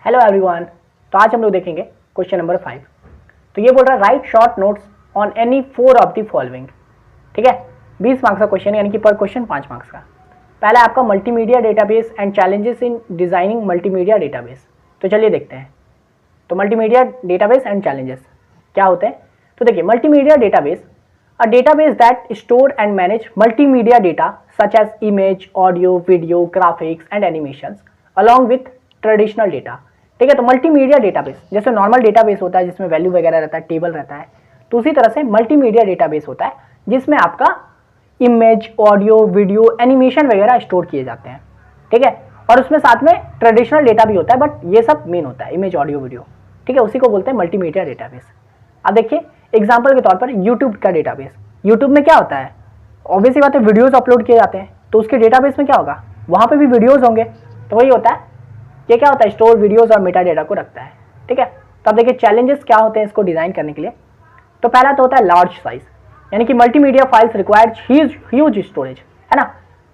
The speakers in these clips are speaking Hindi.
Hello everyone. तो आज हम लोग देखेंगे क्वेश्चन नंबर 5। तो ये बोल रहा है right short notes on any 4 of the following. ठीक है, 20 मार्क्स का क्वेश्चन है, यानी कि पर क्वेश्चन 5 मार्क्स का। पहला आपका multimedia database and challenges in designing multimedia database. तो चलिए देखते हैं। तो मल्टीमीडिया डेटाबेस एंड चैलेंजेस क्या होते हैं। तो देखिए, multimedia database a database that store and manage multimedia data such as image, audio, video, graphics and animations along with traditional data. ठीक है, तो मल्टीमीडिया डेटाबेस जैसे नॉर्मल डेटाबेस होता है जिसमें वैल्यू वगैरह रहता है, टेबल रहता है, तो उसी तरह से मल्टीमीडिया डेटाबेस होता है जिसमें आपका इमेज, ऑडियो, वीडियो, एनिमेशन वगैरह स्टोर किए जाते हैं। ठीक है, और उसमें साथ में ट्रेडिशनल डेटा भी होता है, बट ये सब मेन होता है, इमेज, ऑडियो, वीडियो। ठीक है, उसी को बोलते हैं मल्टीमीडिया डेटाबेस। अब देखिए एग्जांपल के तौर पर यूट्यूब का डेटाबेस। यूट्यूब में क्या होता है, ऑब्वियसली बात है, वीडियोस अपलोड किए जाते हैं, तो उसके डेटाबेस में क्या होगा, वहां पे भी वीडियोस होंगे। तो वही होता है, ये क्या होता है, स्टोर वीडियोस और मेटा डेटा को रखता है। ठीक है, तो अब देखिए चैलेंजेस क्या होते हैं इसको डिजाइन करने के लिए। तो पहला तो होता है लार्ज साइज, यानी कि multimedia files required huge storage, है ना।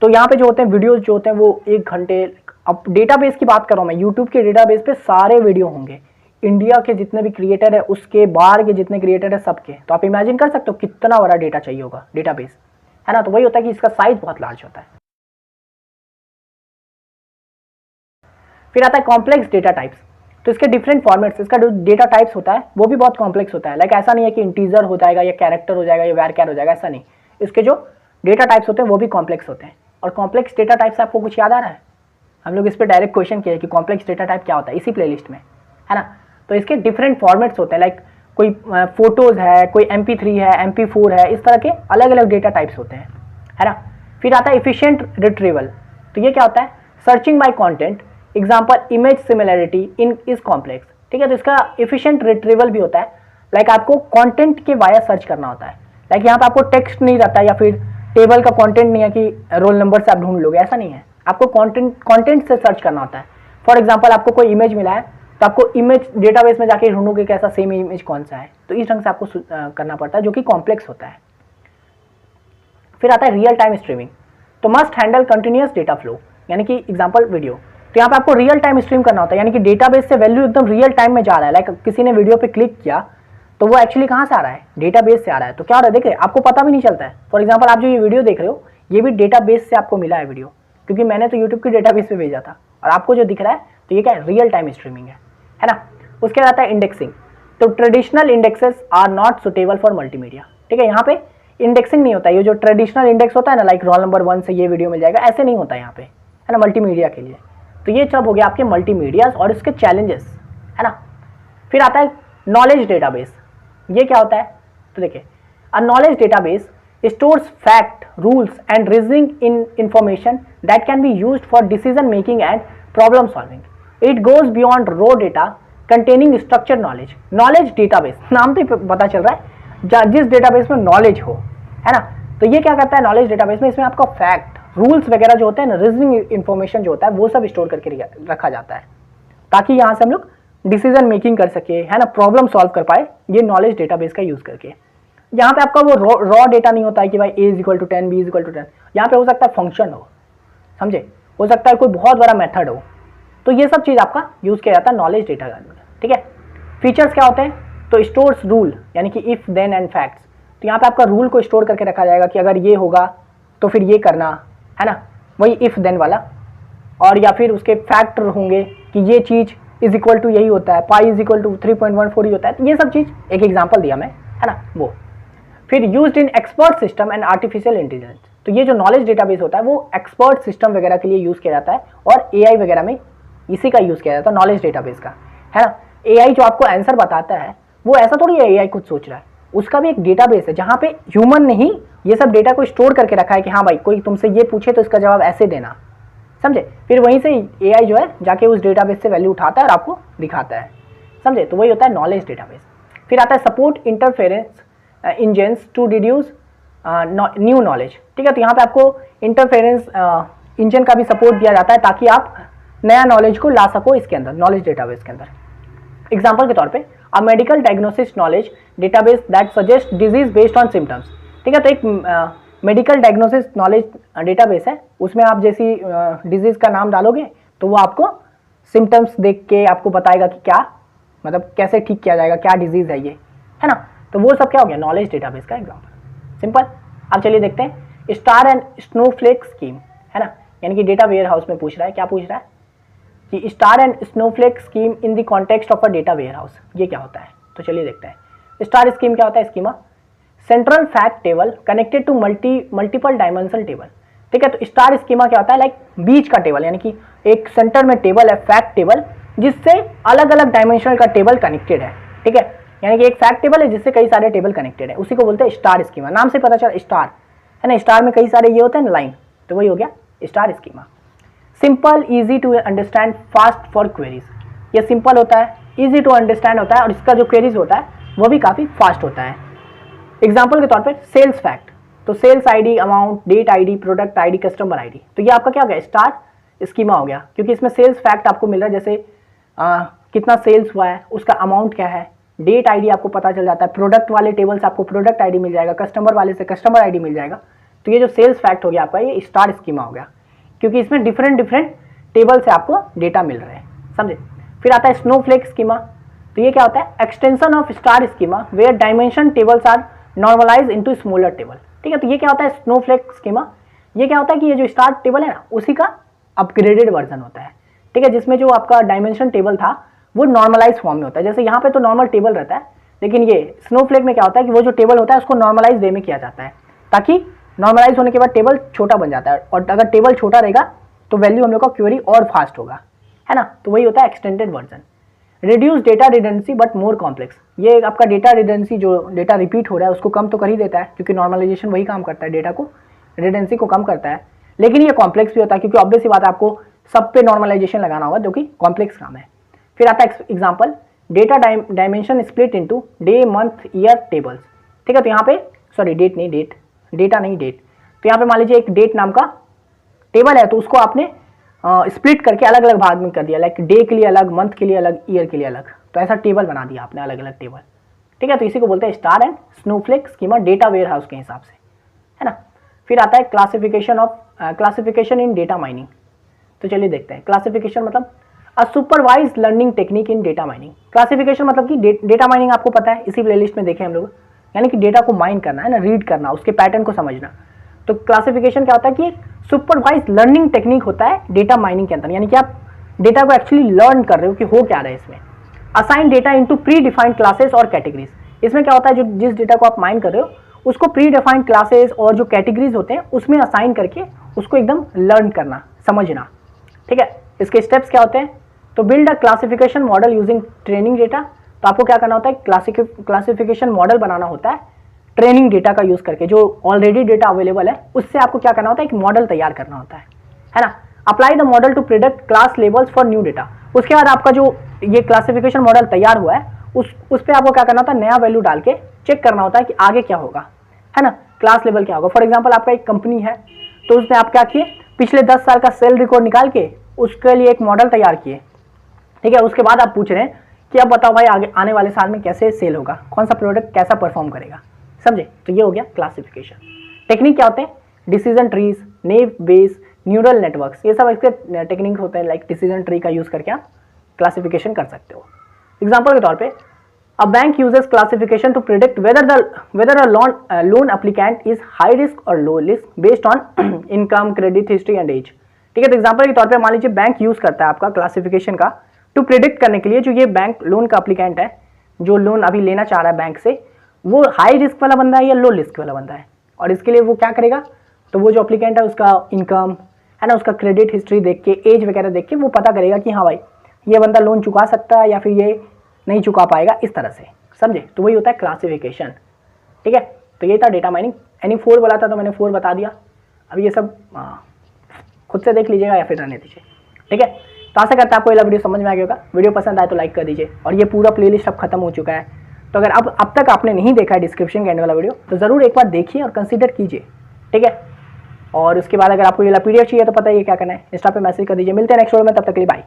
तो यहाँ पे जो होते हैं वीडियोस जो होते हैं वो 1 घंटे, अब डेटाबेस की बात कर रहा हूँ मैं, यूट्यूब के डेटाबेस पे सारे वीडियो होंगे, इंडिया के जितने भी क्रिएटर है, उसके बाहर के जितने क्रिएटर है सबके। तो आप इमेजिन कर सकते हो कितना बड़ा डेटा चाहिए होगा डेटाबेस, है ना। तो वही होता है कि इसका साइज बहुत लार्ज होता है। फिर आता है कॉम्प्लेक्स डेटा टाइप्स। तो इसके डिफरेंट फॉर्मेट्स, इसका जो डेटा टाइप्स होता है वो भी बहुत कॉम्प्लेक्स होता है। लाइक ऐसा नहीं है कि इंटीजर हो जाएगा या कैरेक्टर हो जाएगा या वैरचर हो जाएगा, ऐसा नहीं। इसके जो डेटा टाइप्स होते हैं वो भी कॉम्प्लेक्स होते हैं। और कॉम्प्लेक्स डेटा टाइप्स आपको कुछ याद आ रहा है, हम लोग इस पर डायरेक्ट क्वेश्चन किए कि कॉम्प्लेक्स डेटा टाइप क्या होता है इसी प्लेलिस्ट में, है ना। तो इसके डिफरेंट फॉर्मेट्स होते हैं, लाइक कोई फोटोज है, कोई MP3 है, MP4 है, इस तरह के अलग अलग डेटा टाइप्स होते हैं, है ना। फिर आता है इफिशिएंट रिट्रीवल। तो ये क्या होता है, searching by content, example image similarity in is complex. ठीक है, तो इसका एफिशिएंट रिट्रीवल भी होता है, लाइक आपको कंटेंट के वाया सर्च करना होता है। लाइक यहाँ पे आपको टेक्स्ट नहीं रहता या फिर टेबल का कंटेंट नहीं है कि रोल नंबर से आप ढूंढ लोगे, ऐसा नहीं है। आपको कंटेंट से सर्च करना होता है। फॉर एग्जाम्पल आपको कोई इमेज मिला है तो आपको इमेज डेटाबेस में जाके ढूंढोगे कि ऐसा सेम इमेज कौन सा है। तो इस ढंग से आपको करना पड़ता है, जो कि कॉम्प्लेक्स होता है। फिर आता है रियल टाइम स्ट्रीमिंग। तो must handle continuous data flow, यानी कि एग्जाम्पल वीडियो। तो यहाँ पे आपको रियल टाइम स्ट्रीम करना होता है, यानी कि डेटाबेस से वैल्यू एकदम रियल टाइम में जा रहा है। लाइक किसी ने वीडियो पे क्लिक किया तो वो एक्चुअली कहाँ से आ रहा है, डेटाबेस से आ रहा है। तो क्या हो रहा है, देखिए आपको पता भी नहीं चलता है। फॉर एग्जाम्पल आप जो ये वीडियो देख रहे हो, ये भी डेटाबेस से आपको मिला है वीडियो, क्योंकि मैंने तो यूट्यूब की डेटाबेस पे भेजा था, और आपको जो दिख रहा है तो ये क्या है, रियल टाइम स्ट्रीमिंग है ना। उसके बाद आता है इंडेक्सिंग। तो traditional indexes are not suitable for multimedia. ठीक है, यहाँ पे इंडेक्सिंग नहीं होता है। ये जो ट्रेडिशनल इंडेक्स होता है ना, लाइक रोल नंबर 1 से ये वीडियो मिल जाएगा, ऐसे नहीं होता है यहाँ पे, है ना, मल्टीमीडिया के लिए। तो ये सब हो गया आपके मल्टीमीडिया और इसके चैलेंजेस, है ना। फिर आता है नॉलेज डेटाबेस। ये क्या होता है, तो देखिए a knowledge database stores fact, rules and reasoning in information that can be used for decision making and problem solving. It goes beyond raw data containing structure knowledge. Knowledge database, नाम तो पता चल रहा है, जिस डेटाबेस में नॉलेज हो, है ना। तो ये क्या करता है नॉलेज डेटाबेस में, इसमें आपका फैक्ट, रूल्स वगैरह जो होते हैं ना, रीजनिंग इंफॉर्मेशन जो होता है वो सब स्टोर करके रखा जाता है, ताकि यहाँ से हम लोग डिसीजन मेकिंग कर सके, है ना, प्रॉब्लम सॉल्व कर पाए, ये नॉलेज डेटाबेस का यूज करके। यहाँ पे आपका वो रॉ डेटा नहीं होता है कि भाई A = 10, B = 10। यहाँ पे हो सकता है फंक्शन हो, समझे, हो सकता है कोई बहुत बड़ा मेथड हो। तो ये सब चीज आपका यूज किया जाता है नॉलेज डेटा का। ठीक है, फीचर्स क्या होते हैं, तो स्टोर्स रूल, यानी कि इफ, देन एंड फैक्ट्स। तो यहाँ पे आपका रूल को स्टोर करके रखा जाएगा कि अगर ये होगा तो फिर ये करना, है ना, वही इफ देन वाला। और या फिर उसके फैक्टर होंगे कि ये चीज इज इक्वल टू यही होता है, पाई इज इक्वल टू 3.14 ही होता है। तो ये सब चीज एक एग्जांपल दिया मैं, है ना, वो। फिर used in expert system and artificial intelligence. तो ये जो नॉलेज डेटाबेस होता है वो एक्सपर्ट सिस्टम वगैरह के लिए यूज किया जाता है, और AI वगैरह में इसी का यूज किया जाता है, नॉलेज डेटाबेस का, है ना। AI जो आपको आंसर बताता है वो ऐसा थोड़ी है AI खुद सोच रहा है, उसका भी एक डेटाबेस है जहाँ पे ह्यूमन ने ही ये सब डेटा को स्टोर करके रखा है कि हाँ भाई कोई तुमसे ये पूछे तो इसका जवाब ऐसे देना, समझे। फिर वहीं से AI जो है जाके उस डेटाबेस से वैल्यू उठाता है और आपको दिखाता है, समझे। तो वही होता है नॉलेज डेटाबेस। फिर आता है support interference engines to reduce new knowledge. ठीक है, तो यहाँ पे आपको इंटरफेरेंस इंजन का भी सपोर्ट दिया जाता है ताकि आप नया नॉलेज को ला सको इसके अंदर, नॉलेज डेटाबेस के अंदर। एग्जाम्पल के तौर पे a medical diagnosis knowledge database that suggest disease based on symptoms. ठीक है, तो एक मेडिकल डायग्नोसिस नॉलेज डेटाबेस है, उसमें आप जैसी डिजीज का नाम डालोगे तो वो आपको सिम्टम्स देख के आपको बताएगा कि क्या मतलब कैसे ठीक किया जाएगा, क्या डिजीज है ये, है ना। तो वो सब क्या हो गया, नॉलेज डेटाबेस का एग्जाम्पल। सिंपल। अब चलिए देखते हैं स्टार एंड स्नोफ्लेक स्कीम, है ना, यानी कि डेटा वेयर हाउस में पूछ रहा है, क्या पूछ रहा है कि star and snowflake scheme in the context of a data warehouse, ये क्या होता है। तो चलिए देखते हैं स्टार स्कीम क्या होता है। Schema central fact table connected to multiple dimensional table, ठीक है। तो स्टार स्कीमा क्या होता है, लाइक बीच का टेबल, यानी कि एक सेंटर में टेबल है फैक्ट टेबल जिससे अलग अलग डायमेंशनल का टेबल कनेक्टेड है, ठीक है। यानी कि एक फैक्ट टेबल है जिससे कई सारे टेबल कनेक्टेड है, उसी को बोलते हैं स्टार स्कीमा। नाम से पता चला स्टार, है ना, स्टार में कई सारे ये होते हैं ना लाइन, तो वही हो गया star schema. Simple, easy to understand, fast for queries, ये सिंपल होता है, इजी टू अंडरस्टैंड होता है और इसका जो क्वेरीज होता है वो भी काफ़ी फास्ट होता है। एग्जाम्पल के तौर पर सेल्स फैक्ट, तो sales ID, amount, date ID, product ID, customer ID, तो ये आपका क्या हो गया, स्टार स्कीमा हो गया, क्योंकि इसमें सेल्स फैक्ट आपको मिल रहा है, जैसे कितना सेल्स हुआ है, उसका अमाउंट क्या है, डेट आईडी आपको पता चल जाता है, प्रोडक्ट वाले टेबल से आपको प्रोडक्ट आईडी मिल जाएगा, कस्टमर वाले से कस्टमर आईडी मिल जाएगा। तो ये जो सेल्स फैक्ट हो गया आपका, ये स्टार स्कीमा हो गया, क्योंकि इसमें डिफरेंट डिफरेंट टेबल से आपको डेटा मिल रहे हैं, समझे। फिर आता है स्नोफ्लेक स्कीमा, तो ये क्या होता है, extension of star schema where dimension tables are normalize into smaller table, ठीक है। तो ये क्या होता है स्नोफ्लेक स्कीमा, ये क्या होता है कि ये जो स्टार टेबल है ना, उसी का अपग्रेडेड वर्जन होता है, ठीक है, जिसमें जो आपका डायमेंशन टेबल था वो नॉर्मलाइज फॉर्म में होता है। जैसे यहाँ पे तो नॉर्मल टेबल रहता है, लेकिन ये स्नोफ्लेक में क्या होता है कि वो जो टेबल होता है उसको नॉर्मलाइज वे में किया जाता है, ताकि नॉर्मलाइज होने के बाद टेबल छोटा बन जाता है, और अगर टेबल छोटा रहेगा तो वैल्यू हम लोग का क्वेरी और फास्ट होगा, है ना। तो वही होता है extended version. Reduce data redundancy but more complex, ये आपका डेटा रिडेंसी, जो डेटा रिपीट हो रहा है उसको कम तो कर ही देता है, क्योंकि नॉर्मलाइजेशन वही काम करता है, डेटा को रिडेंसी को कम करता है, लेकिन ये कॉम्प्लेक्स भी होता है, क्योंकि ऑब्वियस सी बात है आपको सब पे नॉर्मलाइजेशन लगाना होगा, जो कि कॉम्प्लेक्स काम है। फिर आता है example, data dimension split into day, month, year tables, ठीक है। तो यहाँ पे सॉरी डेट नहीं, डेटा नहीं, डेट। तो यहाँ पे मान लीजिए एक डेट नाम का टेबल है, तो उसको आपने स्प्लिट करके अलग अलग भाग में कर दिया, लाइक डे के लिए अलग, मंथ के लिए अलग, ईयर के लिए अलग, तो ऐसा टेबल बना दिया आपने, अलग अलग टेबल, ठीक है। तो इसी को बोलते हैं star and snowflake schema data warehouse के हिसाब से, है ना। फिर आता है क्लासिफिकेशन इन डेटा माइनिंग, तो चलिए देखते हैं। क्लासिफिकेशन मतलब a supervise learning technique in data mining. Classification मतलब कि डेटा माइनिंग आपको पता है, इसी प्लेलिस्ट में देखे हम लोग, यानी कि डेटा को माइन करना, है ना, रीड करना, उसके पैटर्न को समझना। तो क्लासिफिकेशन क्या होता है कि सुपरवाइज लर्निंग टेक्निक होता है डेटा माइनिंग के अंदर, यानी कि आप डेटा को एक्चुअली लर्न कर रहे हो कि हो क्या रहा है इसमें। Assign data into pre defined classes और कैटेगरीज, इसमें क्या होता है, जो जिस डेटा को आप माइन कर रहे हो उसको प्री डिफाइंड क्लासेस और जो कैटेगरीज होते हैं उसमें असाइन करके उसको एकदम लर्न करना, समझना, ठीक है। इसके स्टेप्स क्या होते हैं, तो build a classification model using training data, तो आपको क्या करना होता है, क्लासिफिकेशन मॉडल बनाना होता है ट्रेनिंग डेटा का यूज करके, जो ऑलरेडी डेटा अवेलेबल है उससे आपको क्या करना होता है, एक मॉडल तैयार करना होता है ना। Apply the model to predict class levels for new data, उसके बाद आपका जो ये क्लासिफिकेशन मॉडल तैयार हुआ है उस पर आपको क्या करना होता है, नया वैल्यू डाल के चेक करना होता है कि आगे क्या होगा, है ना, क्लास लेवल क्या होगा। फॉर एग्जाम्पल आपका एक कंपनी है, तो उसने आप क्या किए, पिछले 10 साल का सेल रिकॉर्ड निकाल के उसके लिए एक मॉडल तैयार किए, ठीक है। उसके बाद आप पूछ रहे हैं कि अब बताओ भाई आगे आने वाले साल में कैसे सेल होगा, कौन सा प्रोडक्ट कैसा परफॉर्म करेगा, समझे। तो ये हो गया क्लासिफिकेशन। टेक्निक क्या होते हैं, decision trees, naive Bayes, neural networks, ये सब इसके टेक्निक होते हैं। लाइक डिसीजन ट्री का यूज करके आप क्लासिफिकेशन कर सकते हो। एग्जाम्पल के तौर पे a bank uses classification to predict whether a loan applicant is high risk और low risk based on income, credit history and age, ठीक है। तो एग्जाम्पल के तौर पे मान लीजिए बैंक यूज करता है आपका क्लासिफिकेशन का टू प्रिडिक्ट करने के लिए, जो ये बैंक लोन का एप्लीकेंट है, जो लोन अभी लेना चाह रहा है बैंक से, वो हाई रिस्क वाला बंदा है या लो रिस्क वाला बंदा है, और इसके लिए वो क्या करेगा, तो वो जो एप्लीकेंट है उसका इनकम, है ना, उसका क्रेडिट हिस्ट्री देख के, एज वगैरह देख के वो पता करेगा कि हाँ भाई ये बंदा लोन चुका सकता है या फिर ये नहीं चुका पाएगा, इस तरह से, समझे। तो वही होता है क्लासिफिकेशन, ठीक है। तो ये था डेटा माइनिंग। यानी 4 बोला था तो मैंने 4 बता दिया। अब ये सब खुद से देख लीजिएगा या फिर रहने दीजिए, ठीक है। तो आशा करता है आपको ये वीडियो समझ में आ गया होगा। वीडियो पसंद आए तो लाइक कर दीजिए, और ये पूरा प्लेलिस्ट अब खत्म हो चुका है, तो अगर अब तक आपने नहीं देखा है डिस्क्रिप्शन के एंड वाला वीडियो, तो ज़रूर एक बार देखिए और कंसीडर कीजिए, ठीक है। और उसके बाद अगर आपको ये PDF चाहिए तो पता ही है क्या करना है, इंस्टा पे मैसेज कर दीजिए। मिलते हैं नेक्स्ट वीडियो में, तब तक के लिए बाय।